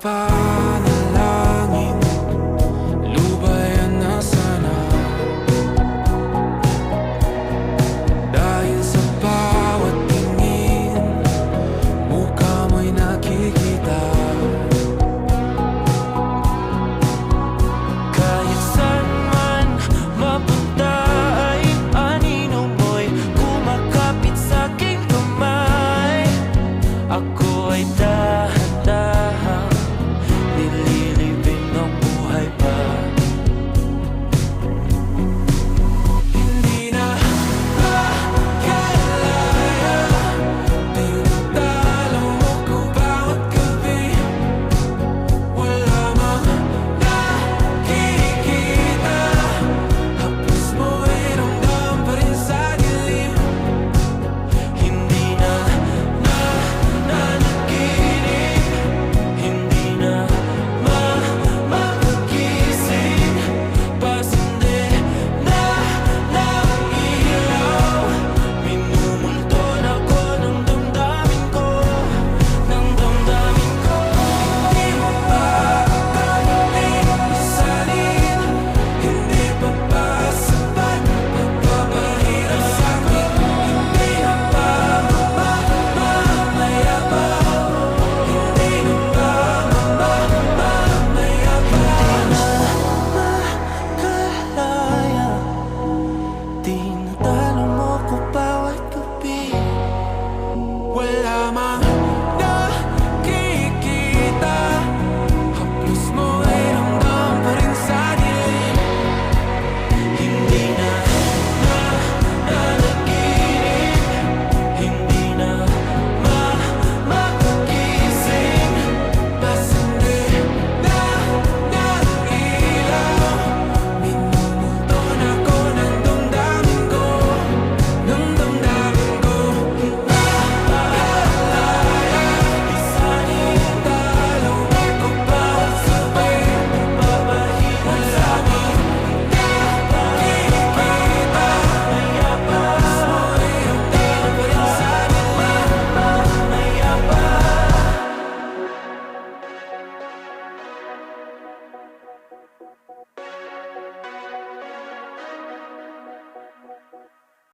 panalangin, lubayan na sana. Dahil sa bawat tingin, mukha mo'y nakikita. Kahit saan man mapunta ay anino mo'y kumakapit sa'king kamay. Ako ay dahan-dahang nililibing ng buhay pa. Hindi na makalaya, tinatalo mo ko bawat gabi. Wala mang nakikita, hapos mo ay ramdam pa rin sa dilim. Hindi na nanaginip, hindi na makagising. Pasinde na ng ilaw, minumulto na ko ng damdamin ko, ng damdamin ko. Hindi mo pa akalaing isalin, hindi pa ba sapat nagpapahirap sa'kin? Hindi na ba mamayabang? Hindi na ba mamayabang? Makalaya, tinatalo mo ko bawat gabi. Wala mang